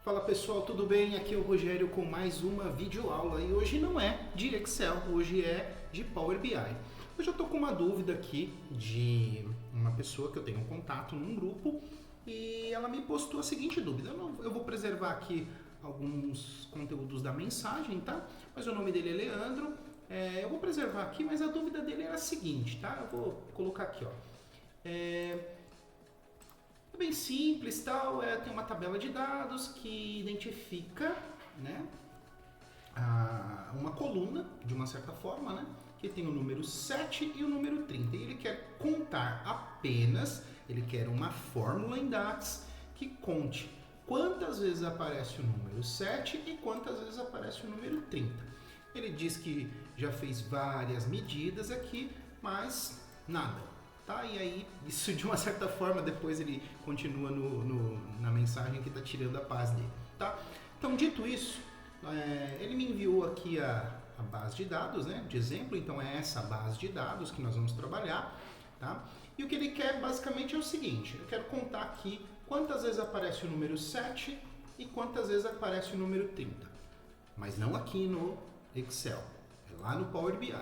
Fala pessoal, tudo bem? Aqui é o Rogério com mais uma videoaula e hoje não é de Excel, hoje é de Power BI. Hoje eu estou com uma dúvida aqui de uma pessoa que eu tenho contato num grupo e ela me postou a seguinte dúvida. Eu vou preservar aqui alguns conteúdos da mensagem, tá? Mas o nome dele é Leandro. Eu vou preservar aqui, mas a dúvida dele era a seguinte, tá? Eu vou colocar aqui, ó. É bem simples, tal, tem uma tabela de dados que identifica, né, uma coluna, de uma certa forma, né, que tem o número 7 e o número 30. E ele quer contar apenas, ele quer uma fórmula em DAX que conte quantas vezes aparece o número 7 e quantas vezes aparece o número 30. Ele diz que já fez várias medidas aqui, mas nada. Tá? E aí, isso de uma certa forma, depois ele continua na mensagem que está tirando a paz dele. Tá? Então, dito isso, ele me enviou aqui a base de dados, né, de exemplo. Então, é essa base de dados que nós vamos trabalhar. Tá? E o que ele quer basicamente é o seguinte: eu quero contar aqui quantas vezes aparece o número 7 e quantas vezes aparece o número 30. Mas não aqui no Excel, é lá no Power BI.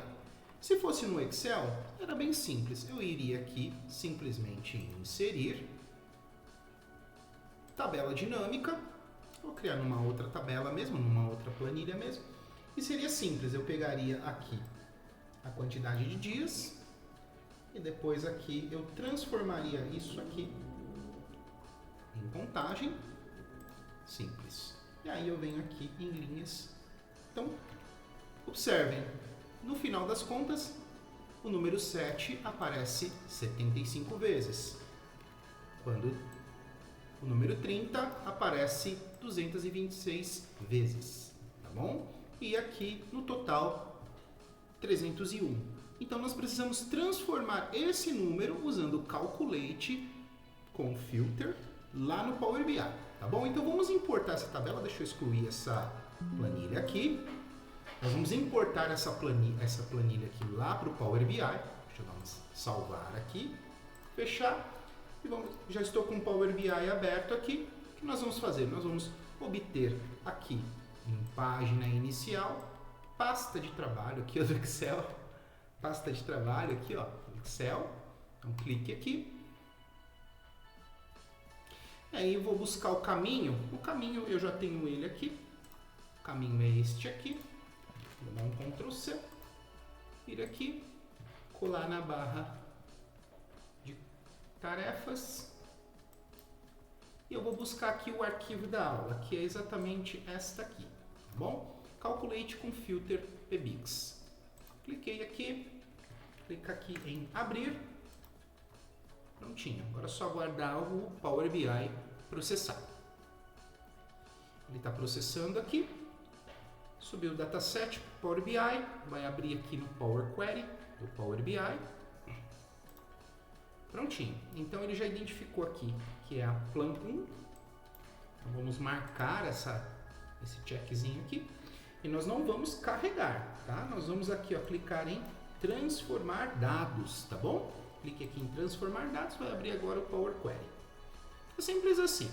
Se fosse no Excel, era bem simples. Eu iria aqui simplesmente inserir tabela dinâmica. Vou criar numa outra tabela mesmo, numa outra planilha mesmo. E seria simples, eu pegaria aqui a quantidade de dias e depois aqui eu transformaria isso aqui em contagem simples. E aí eu venho aqui em linhas. Então, observem. No final das contas, o número 7 aparece 75 vezes, quando o número 30 aparece 226 vezes, tá bom? E aqui, no total, 301. Então, nós precisamos transformar esse número usando o Calculate com Filter lá no Power BI, tá bom? Então, vamos importar essa tabela. Deixa eu excluir essa planilha aqui. Nós vamos importar essa planilha aqui lá para o Power BI. Deixa eu dar um salvar aqui, fechar. E já estou com o Power BI aberto aqui. O que nós vamos fazer? Nós vamos obter aqui em página inicial, pasta de trabalho aqui do Excel. Pasta de trabalho aqui, ó, Excel. Então clique aqui. E aí eu vou buscar o caminho. O caminho eu já tenho ele aqui. O caminho é este aqui. Vou dar um Ctrl C, vir aqui, colar na barra de tarefas e eu vou buscar aqui o arquivo da aula, que é exatamente esta aqui, tá bom? Calculate com Filter PBIX. Cliquei aqui, clica aqui em abrir, prontinho. Agora é só aguardar o Power BI processar. Ele está processando aqui. Subiu o dataset para o Power BI, vai abrir aqui no Power Query do Power BI. Prontinho. Então ele já identificou aqui que é a Plan 1. Então vamos marcar esse checkzinho aqui. E nós não vamos carregar, tá? Nós vamos aqui, ó, clicar em transformar dados, tá bom? Clique aqui em transformar dados, vai abrir agora o Power Query. É simples assim.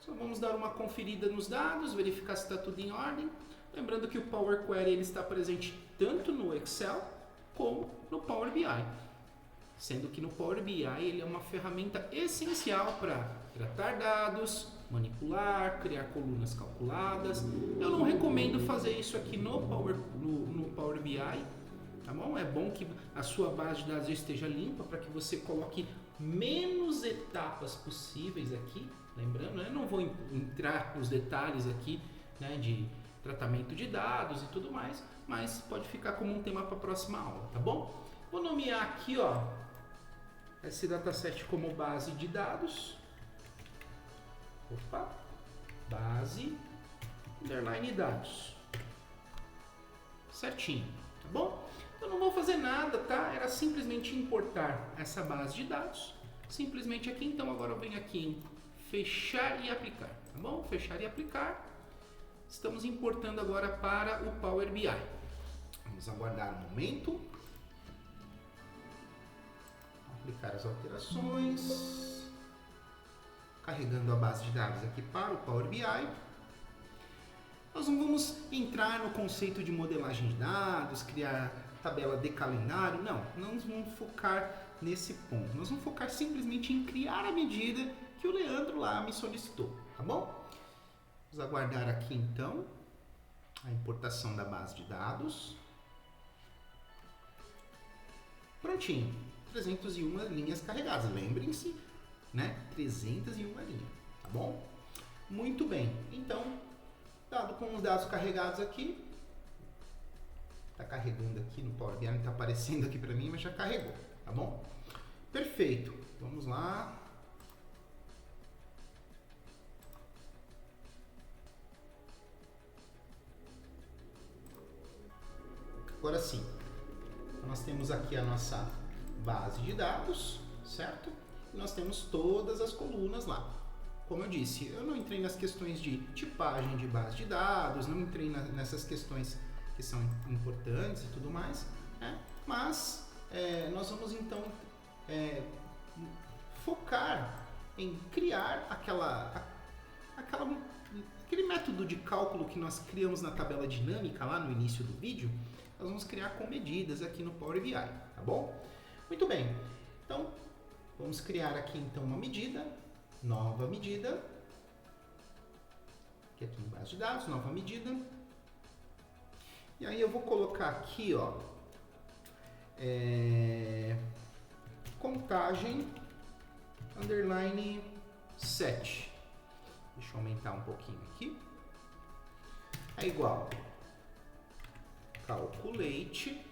Só vamos dar uma conferida nos dados, verificar se está tudo em ordem. Lembrando que o Power Query ele está presente tanto no Excel como no Power BI. Sendo que no Power BI ele é uma ferramenta essencial para tratar dados, manipular, criar colunas calculadas. Eu não recomendo fazer isso aqui no Power BI, tá bom? É bom que a sua base de dados esteja limpa para que você coloque menos etapas possíveis aqui. Lembrando, eu não vou entrar nos detalhes aqui, né, de tratamento de dados e tudo mais, mas pode ficar como um tema para a próxima aula, tá bom? Vou nomear aqui, ó, esse dataset como base de dados. Opa, base, underline dados. Certinho, tá bom? Eu não vou fazer nada, tá? Era simplesmente importar essa base de dados. Simplesmente aqui, então agora eu venho aqui em fechar e aplicar, tá bom? Fechar e aplicar. Estamos importando agora para o Power BI. Vamos aguardar um momento. Aplicar as alterações. carregando a base de dados aqui para o Power BI. Nós não vamos entrar no conceito de modelagem de dados, criar tabela de calendário, não vamos focar nesse ponto. Nós vamos focar simplesmente em criar a medida que o Leandro lá me solicitou, tá bom? Vamos aguardar aqui então a importação da base de dados. Prontinho, 301 linhas carregadas, lembrem-se, né? 301 linhas, tá bom? Muito bem, então, dado com os dados carregados aqui, tá carregando aqui no Power BI, não tá aparecendo aqui para mim, mas já carregou, tá bom? Perfeito, vamos lá. Agora sim, nós temos aqui a nossa base de dados, certo? E nós temos todas as colunas lá. Como eu disse, eu não entrei nas questões de tipagem de base de dados, não entrei nessas questões que são importantes e tudo mais, né? Mas nós vamos então focar em criar aquele método de cálculo que nós criamos na tabela dinâmica lá no início do vídeo. Nós vamos criar com medidas aqui no Power BI, tá bom? Muito bem, então vamos criar aqui então uma medida, nova medida, aqui em base de dados, nova medida, e aí eu vou colocar aqui, ó, contagem underline 7, deixa eu aumentar um pouquinho aqui, é igual calculate,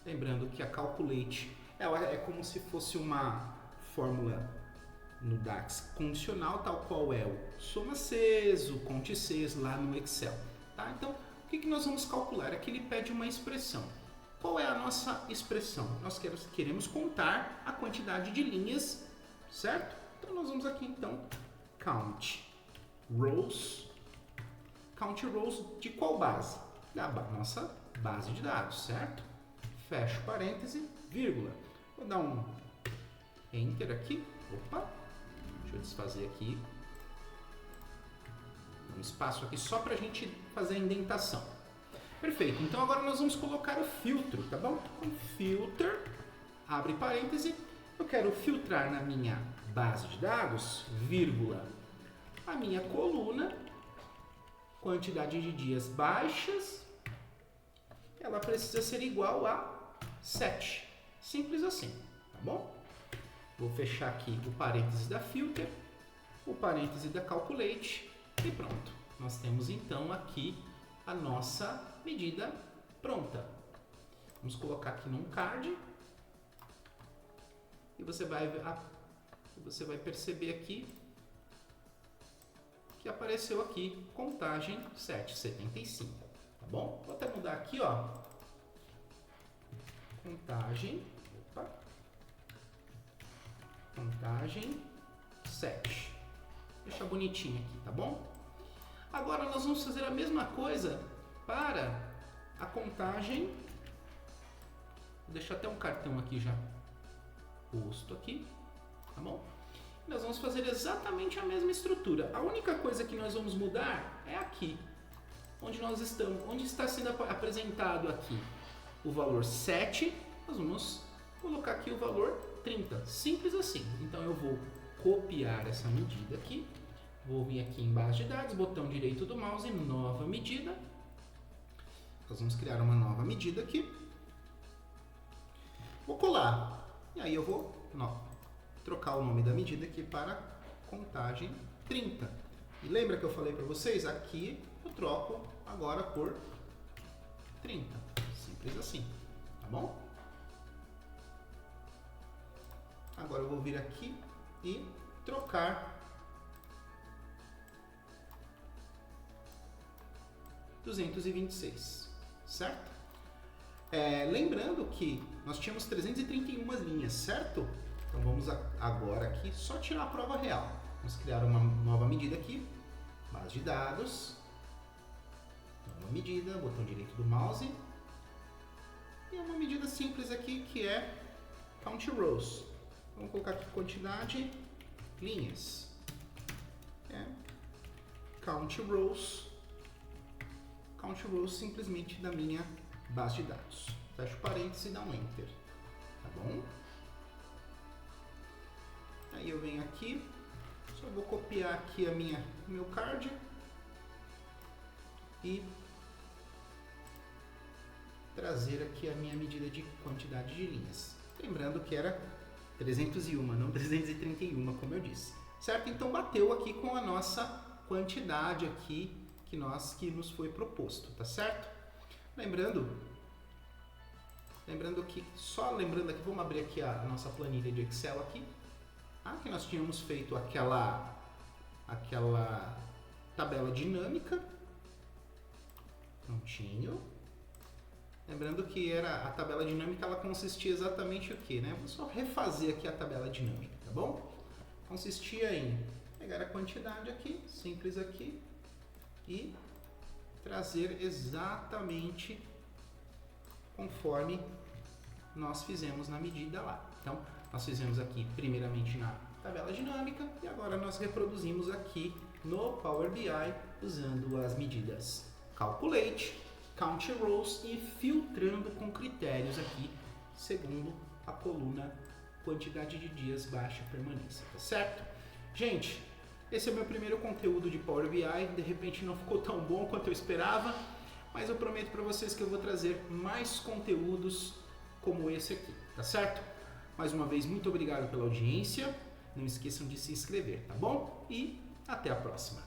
lembrando que a calculate ela é como se fosse uma fórmula no DAX condicional, tal qual é o soma Cs, o conte Cs lá no Excel, tá? Então, o que nós vamos calcular? Aqui ele pede uma expressão. Qual é a nossa expressão? Nós queremos contar a quantidade de linhas, certo? Então, nós vamos aqui, então, count rows de qual base? Da nossa base de dados, certo? Fecho parêntese, vírgula. Vou dar um enter aqui. Opa, deixa eu desfazer aqui. Um espaço aqui só para a gente fazer a indentação. Perfeito, então agora nós vamos colocar o filtro, tá bom? Então, filter, abre parêntese. Eu quero filtrar na minha base de dados, vírgula, a minha coluna, quantidade de dias baixas, ela precisa ser igual a 7. Simples assim, tá bom? Vou fechar aqui o parêntese da filter, o parêntese da calculate e pronto. Nós temos então aqui a nossa medida pronta. Vamos colocar aqui num card e você vai perceber aqui que apareceu aqui contagem 775, tá bom? Vou até mudar aqui, ó. Contagem 7. Deixa bonitinho aqui, tá bom? Agora nós vamos fazer a mesma coisa para a contagem. Vou deixar até um cartão aqui já posto aqui, tá bom? Nós vamos fazer exatamente a mesma estrutura. A única coisa que nós vamos mudar é aqui, onde nós estamos, onde está sendo apresentado aqui o valor 7, nós vamos colocar aqui o valor 30, simples assim. Então eu vou copiar essa medida aqui, vou vir aqui em base de dados, botão direito do mouse, nova medida. Nós vamos criar uma nova medida aqui. Vou colar, e aí eu vou trocar o nome da medida aqui para contagem 30. E lembra que eu falei para vocês? Aqui eu troco agora por 30. Simples assim, tá bom? Agora eu vou vir aqui e trocar 226, certo? Lembrando que nós tínhamos 331 linhas, certo? Então vamos agora aqui só tirar a prova real. Vamos criar uma nova medida aqui, base de dados, nova medida, botão direito do mouse, e uma medida simples aqui que é count rows. Vamos colocar aqui quantidade linhas. count rows simplesmente da minha base de dados. Fecha o parênteses e dá um enter, tá bom? Aí eu venho aqui, só vou copiar aqui o meu card e trazer aqui a minha medida de quantidade de linhas. Lembrando que era 301, não 331, como eu disse. Certo? Então bateu aqui com a nossa quantidade aqui que nos foi proposto, tá certo? Lembrando aqui, vamos abrir aqui a nossa planilha de Excel aqui, que nós tínhamos feito aquela tabela dinâmica, prontinho. Lembrando que a tabela dinâmica, ela consistia exatamente o que, né? Vou só refazer aqui a tabela dinâmica, tá bom? Consistia em pegar a quantidade aqui, simples aqui, e trazer exatamente conforme nós fizemos na medida lá. Então, nós fizemos aqui primeiramente na tabela dinâmica e agora nós reproduzimos aqui no Power BI usando as medidas Calculate, Count Rows e filtrando com critérios aqui segundo a coluna quantidade de dias baixa permanência, tá certo? Gente, esse é o meu primeiro conteúdo de Power BI, de repente não ficou tão bom quanto eu esperava, mas eu prometo para vocês que eu vou trazer mais conteúdos como esse aqui, tá certo? Mais uma vez, muito obrigado pela audiência, não esqueçam de se inscrever, tá bom? E até a próxima!